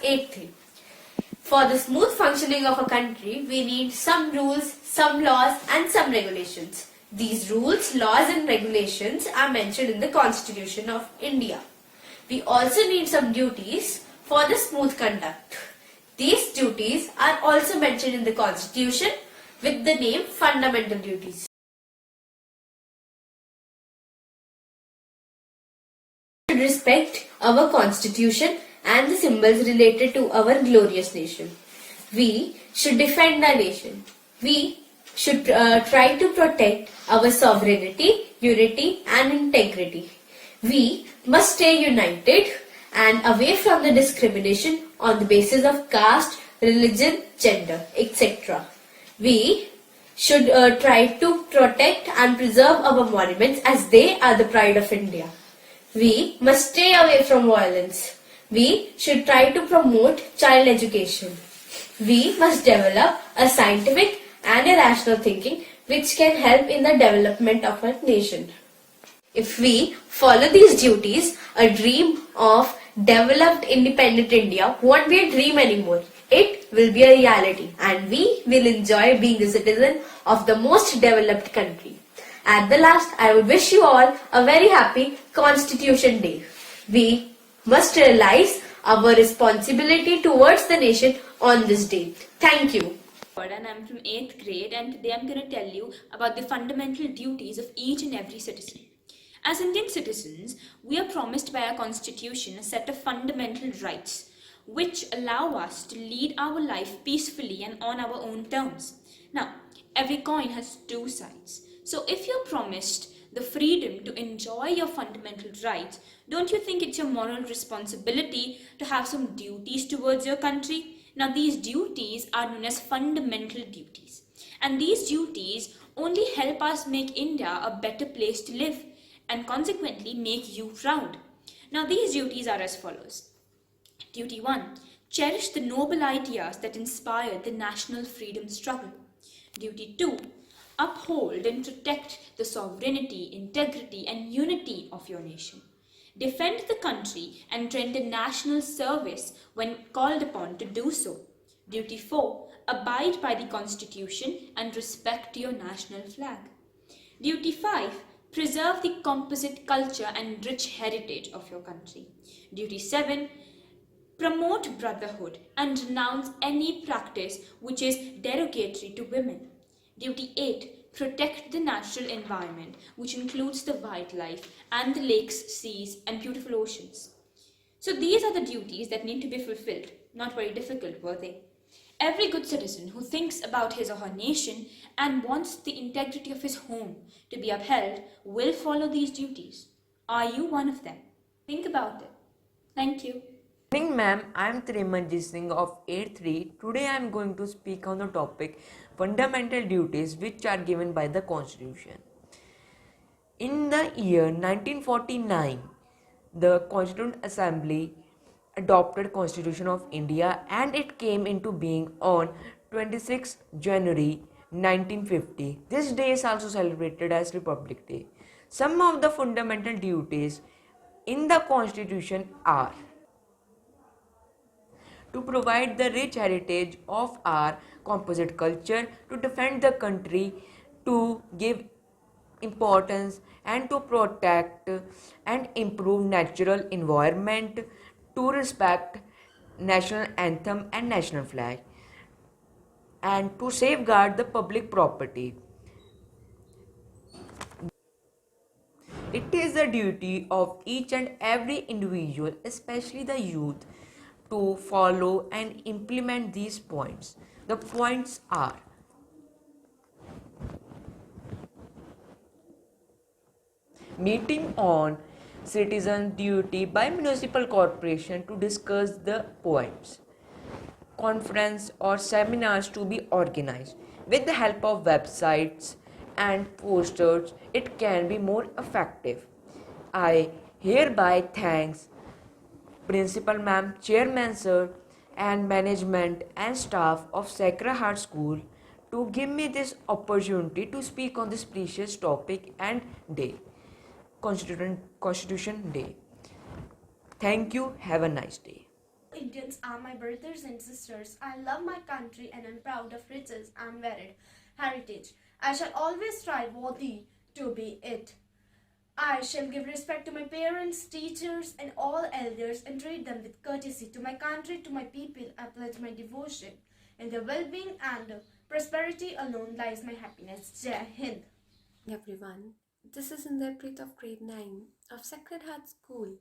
eighth thing. For the smooth functioning of a country, we need some rules, some laws and some regulations. These rules, laws and regulations are mentioned in the Constitution of India. We also need some duties for the smooth conduct. These duties are also mentioned in the Constitution with the name fundamental duties. We should respect our Constitution and the symbols related to our glorious nation. We should defend our nation. We should try to protect our sovereignty, unity and integrity. We must stay united and away from the discrimination on the basis of caste, religion, gender, etc. We should try to protect and preserve our monuments as they are the pride of India. We must stay away from violence. We should try to promote child education. We must develop a scientific and a rational thinking which can help in the development of our nation. If we follow these duties, a dream of developed independent India won't be a dream anymore. It will be a reality and we will enjoy being a citizen of the most developed country. At the last, I would wish you all a very happy Constitution Day. We must realize our responsibility towards the nation on this day. Thank you. And I'm from 8th grade and today I'm going to tell you about the fundamental duties of each and every citizen. As Indian citizens, we are promised by our constitution a set of fundamental rights which allow us to lead our life peacefully and on our own terms. Now, every coin has two sides. So if you're promised the freedom to enjoy your fundamental rights, don't you think it's your moral responsibility to have some duties towards your country? Now these duties are known as fundamental duties. And these duties only help us make India a better place to live and consequently make you proud. Now these duties are as follows. Duty 1. Cherish the noble ideas that inspired the national freedom struggle. Duty 2. Uphold and protect the sovereignty, integrity and unity of your nation. Defend the country and render national service when called upon to do so. Duty 4. Abide by the Constitution and respect your national flag. Duty 5. Preserve the composite culture and rich heritage of your country. Duty 7. Promote brotherhood and renounce any practice which is derogatory to women. Duty 8. Protect the natural environment, which includes the wildlife and the lakes, seas, and beautiful oceans. So these are the duties that need to be fulfilled. Not very difficult, were they? Every good citizen who thinks about his or her nation and wants the integrity of his home to be upheld will follow these duties. Are you one of them? Think about it. Thank you. Good morning, ma'am. I am Trimanjit Singh of 8th. Today I am going to speak on the topic fundamental duties which are given by the Constitution. In the year 1949, the Constituent Assembly adopted Constitution of India and it came into being on 26 January 1950. This day is also celebrated as Republic Day. Some of the fundamental duties in the Constitution are to provide the rich heritage of our composite culture, to defend the country, to give importance and to protect and improve natural environment, to respect national anthem and national flag, and to safeguard the public property. It is the duty of each and every individual, especially the youth, to follow and implement these points. The points are: meeting on citizen duty by municipal corporation to discuss the points, conference or seminars to be organized. With the help of websites and posters, it can be more effective. I hereby thanks Principal Ma'am, Chairman Sir, and management and staff of Sacred Heart School to give me this opportunity to speak on this precious topic and day, Constitution Day. Thank you. Have a nice day. Indians are my brothers and sisters. I love my country and am proud of riches and varied heritage. I shall always strive worthy to be it. I shall give respect to my parents, teachers, and all elders and treat them with courtesy. To my country, to my people, I pledge my devotion. In their well-being and prosperity alone lies my happiness. Jai Hind. Everyone, this is Inderpreet of grade 9 of Sacred Heart School,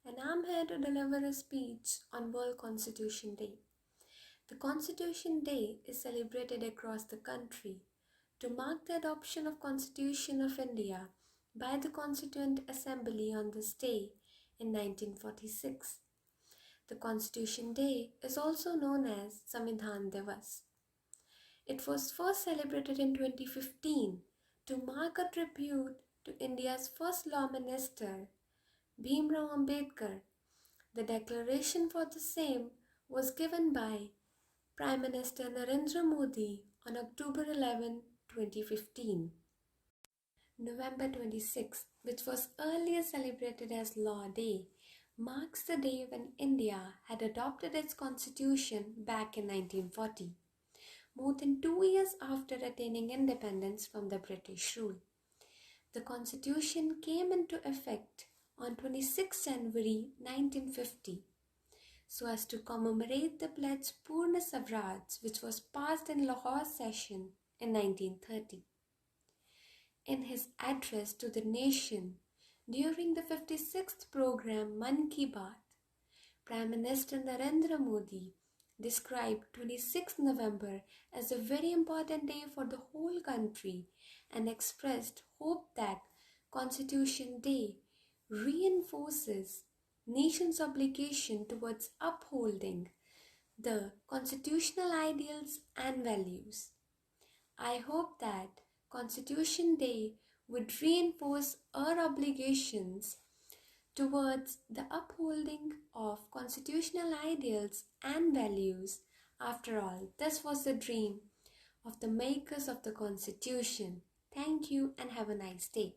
and I'm here to deliver a speech on World Constitution Day. The Constitution Day is celebrated across the country to mark the adoption of Constitution of India by the Constituent Assembly on this day in 1946. The Constitution Day is also known as Samvidhan Divas. It was first celebrated in 2015 to mark a tribute to India's first law minister, Bhimrao Ambedkar. The declaration for the same was given by Prime Minister Narendra Modi on October 11, 2015. November 26, which was earlier celebrated as Law Day, marks the day when India had adopted its constitution back in 1940. More than 2 years after attaining independence from the British rule. The Constitution came into effect on 26 January 1950 so as to commemorate the pledge Purna Swaraj, which was passed in Lahore session in 1930. In his address to the nation during the 56th program Mann Ki Baat, Prime Minister Narendra Modi described 26 November as a very important day for the whole country and expressed hope that Constitution Day reinforces nation's obligation towards upholding the constitutional ideals and values. I hope that Constitution Day would reinforce our obligations towards the upholding of constitutional ideals and values. After all, this was the dream of the makers of the Constitution. Thank you and have a nice day.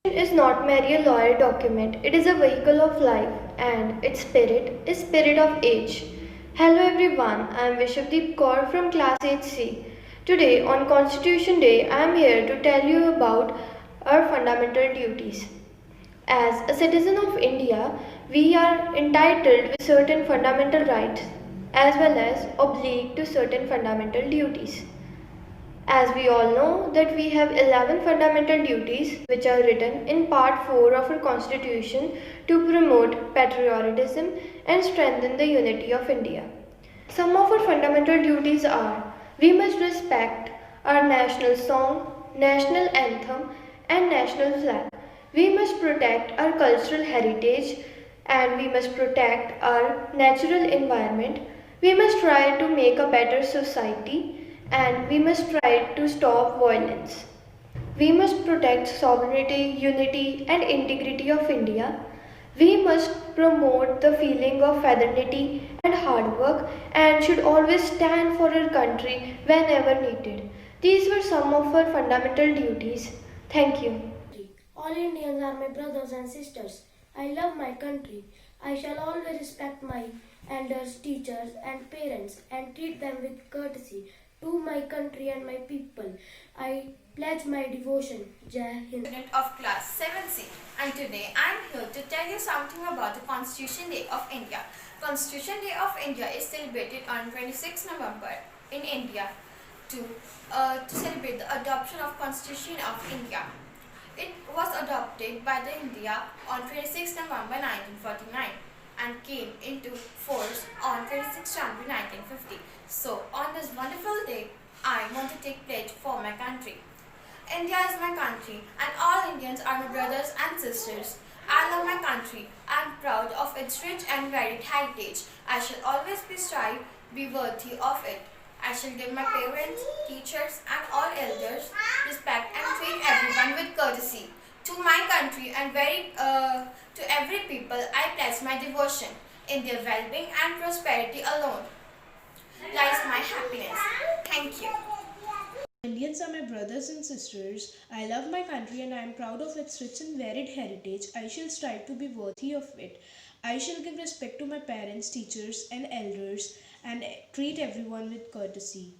Is not merely a lawyer document, it is a vehicle of life and its spirit is spirit of age. Hello everyone, I am Vishwdeep Kaur from class 8C. Today on Constitution Day, I am here to tell you about our fundamental duties. As a citizen of India, we are entitled with certain fundamental rights as well as obliged to certain fundamental duties. As we all know that we have 11 fundamental duties which are written in part 4 of our constitution to promote patriotism and strengthen the unity of India. Some of our fundamental duties are: we must respect our national song, national anthem and national flag. We must protect our cultural heritage and we must protect our natural environment. We must try to make a better society and we must try to stop violence. We must protect sovereignty, unity and integrity of India. We must promote the feeling of fraternity and hard work and should always stand for our country whenever needed. These were some of our fundamental duties. Thank you. All Indians are my brothers and sisters. I love my country. I shall always respect my elders, teachers and parents and treat them with courtesy. To my country and my people, I pledge my devotion. Jai Hind. Student of class 7C, and today I am here to tell you something about the Constitution Day of India. Constitution Day of India is celebrated on 26 November in India to celebrate the adoption of Constitution of India. It was adopted by the India on 26 November 1949 and came into force on 26 January 1950. So, on this wonderful day, I want to take pledge for my country. India is my country and all Indians are my brothers and sisters. I love my country. I am proud of its rich and varied heritage. I shall always be worthy of it. I shall give my parents, teachers and all elders respect and treat everyone with courtesy. To my country and to every people, I pledge my devotion. In their well-being and prosperity alone lies my happiness. Thank you. Indians are my brothers and sisters. I love my country and I am proud of its rich and varied heritage. I shall strive to be worthy of it. I shall give respect to my parents, teachers, and elders and treat everyone with courtesy.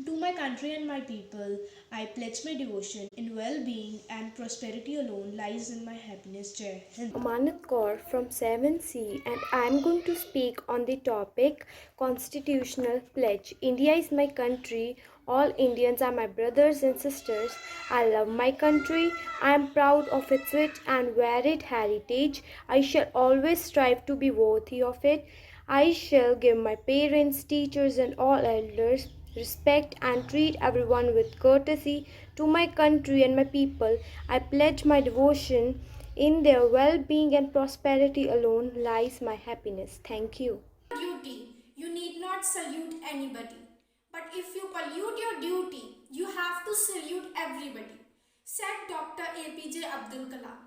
To my country and my people, I pledge my devotion. In well-being and prosperity alone lies in my happiness. Jai Hind. Amanat Kaur from 7C, and I am going to speak on the topic Constitutional Pledge. India is my country. All Indians are my brothers and sisters. I love my country. I am proud of its rich and varied heritage. I shall always strive to be worthy of it. I shall give my parents, teachers, and all elders respect and treat everyone with courtesy. To my country and my people, I pledge my devotion. In their well being and prosperity alone lies my happiness. Thank you. Duty, you need not salute anybody. But if you pollute your duty, you have to salute everybody, said Dr. APJ Abdul Kalam.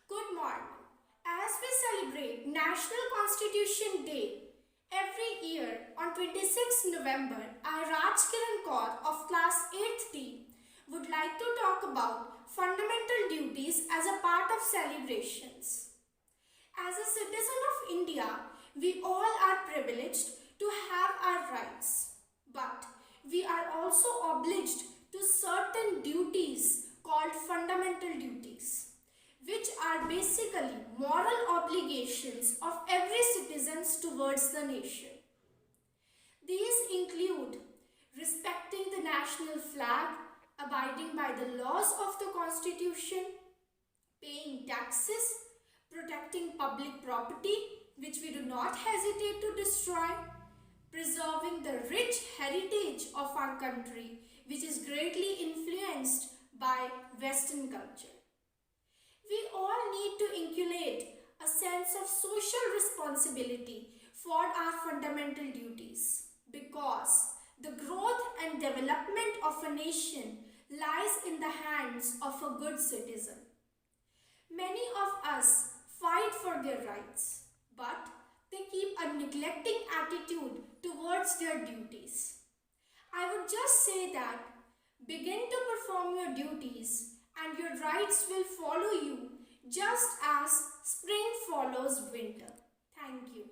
Good morning. As we celebrate National Constitution Day every year on 26 November, I, Raj Kiran Kaur of class 8th D, would like to talk about fundamental duties as a part of celebrations. As a citizen of India, we all are privileged to have our rights, but we are also obliged to certain duties called fundamental duties, which are basically moral obligations of every citizen towards the nation. These include respecting the national flag, abiding by the laws of the Constitution, paying taxes, protecting public property, which we do not hesitate to destroy, preserving the rich heritage of our country, which is greatly influenced by Western culture. We all need to inculcate a sense of social responsibility for our fundamental duties because the growth and development of a nation lies in the hands of a good citizen. Many of us fight for their rights, but they keep a neglecting attitude towards their duties. I would just say that begin to perform your duties and your rights will follow you just as spring follows winter. Thank you.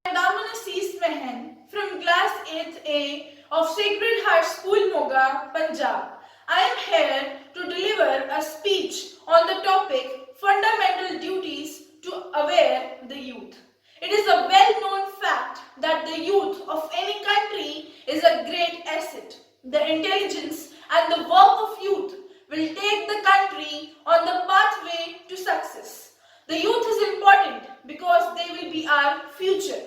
Damana Sis Mehen from class 8A of Sacred Heart School Moga, Punjab. I am here to deliver a speech on the topic Fundamental Duties to Aware the Youth. It is a well-known fact that the youth of any country is a great asset. The intelligence and the work of youth will take the country on the pathway to success. The youth is important because they will be our future.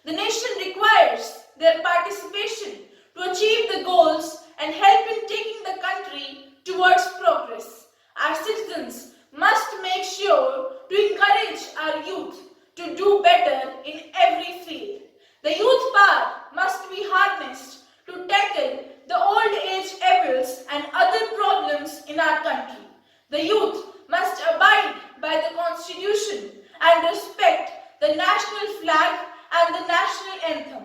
The nation requires their participation to achieve the goals and help in taking the country towards progress. Our citizens must make sure to encourage our youth to do better in every field. The youth power must be harnessed to tackle the old age evils and other problems in our country. The youth must abide by the Constitution and respect the national flag and the national anthem.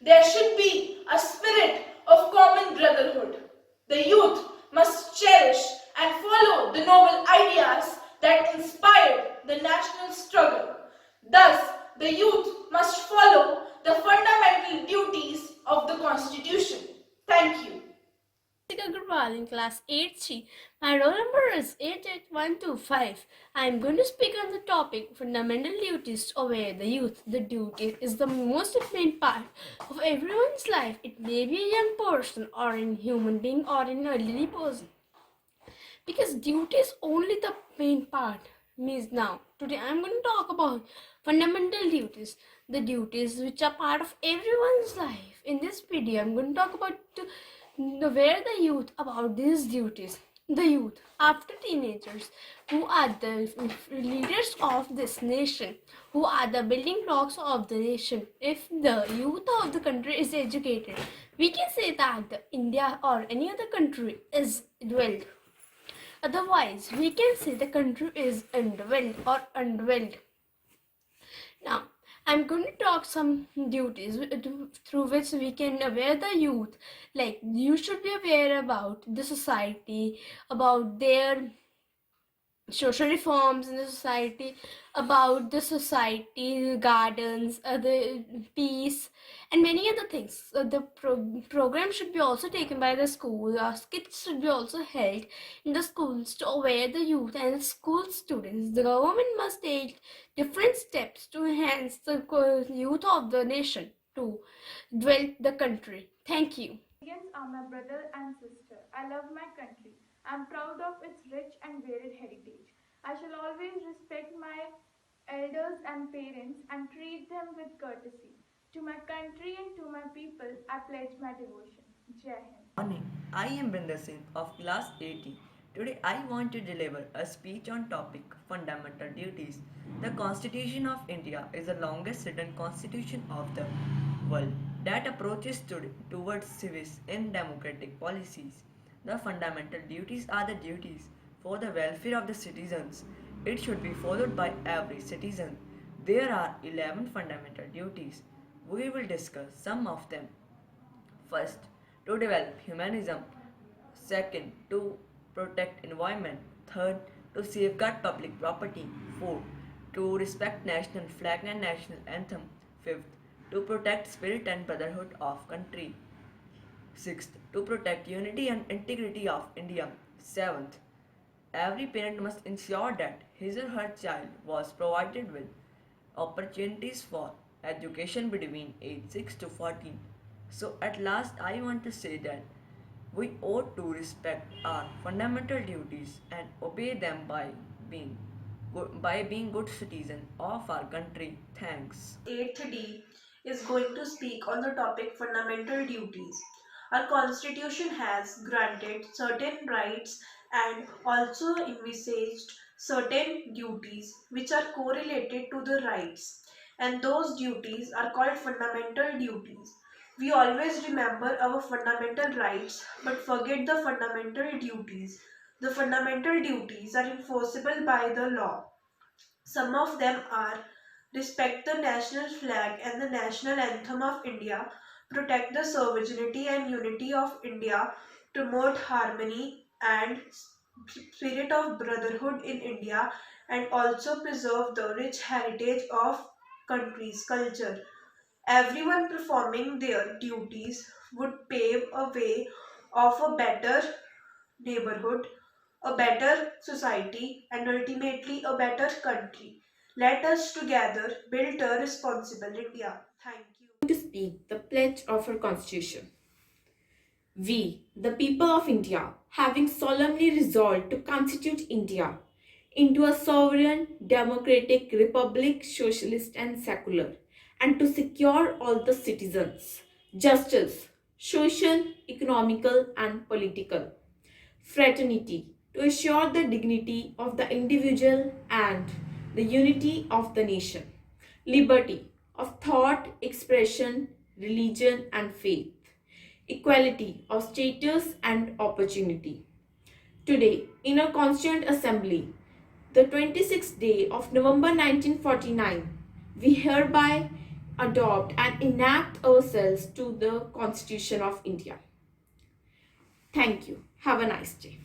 There should be a spirit of common brotherhood. The youth must cherish and follow the noble ideas that inspired the national struggle. Thus, the youth must follow the fundamental duties of the Constitution. Thank you. Agarwal in class 8C. My roll number is 88125. I am going to speak on the topic fundamental duties to aware the youth. The duty is the most important part of everyone's life. It may be a young person or a human being or an elderly person. Because duty is only the main part. Means now, today I am going to talk about fundamental duties. The duties which are part of everyone's life. In this video, I am going to talk about aware the youth about these duties. The youth, after teenagers, who are the leaders of this nation, who are the building blocks of the nation. If the youth of the country is educated, we can say that the India or any other country is developed. Otherwise, we can say the country is undeveloped or undeveloped. Now, I'm going to talk some duties through which we can aware the youth. Like, you should be aware about the society, about their social reforms in the society, about the society, gardens, the peace, and many other things. The program should be also taken by the school. Skits should be also held in the schools to aware the youth and the school students. The government must take different steps to enhance the youth of the nation to develop the country. Thank you. Indians are my brother and sister. I love my country. I am proud of its rich and varied heritage. I shall always respect my elders and parents and treat them with courtesy. To my country and to my people, I pledge my devotion. Jai Hind. Morning, I am Brinder Singh of class 80. Today I want to deliver a speech on topic fundamental duties. The Constitution of India is the longest written constitution of the world that approaches towards civis in democratic policies. The fundamental duties are the duties for the welfare of the citizens. It should be followed by every citizen. There are 11 fundamental duties. We will discuss some of them. First, to develop humanism. Second, to protect environment. Third, to safeguard public property. Fourth, to respect national flag and national anthem. Fifth, to protect spirit and brotherhood of country. Sixth, to protect unity and integrity of India. Seventh, every parent must ensure that his or her child was provided with opportunities for education between age 6 to 14. So at last I want to say that we ought to respect our fundamental duties and obey them by being good citizens of our country. Thanks. 8th D is going to speak on the topic fundamental duties. Our constitution has granted certain rights and also envisaged certain duties which are correlated to the rights, and those duties are called fundamental duties. We always remember our fundamental rights but forget the fundamental duties. The fundamental duties are enforceable by the law. Some of them are: respect the national flag and the national anthem of India, protect the sovereignty and unity of India, promote harmony and spirit of brotherhood in India, and also preserve the rich heritage of country's culture. Everyone performing their duties would pave a way of a better neighborhood, a better society, and ultimately a better country. Let us together build a responsible India. Thank you. To speak the pledge of our constitution. We, the people of India, having solemnly resolved to constitute India into a sovereign, democratic republic, socialist and secular, and to secure all the citizens justice, social, economical and political fraternity, to assure the dignity of the individual and the unity of the nation, liberty of thought, expression, religion, and faith, equality of status and opportunity. Today, in our Constituent Assembly, the 26th day of November 1949, we hereby adopt and enact ourselves to the Constitution of India. Thank you. Have a nice day.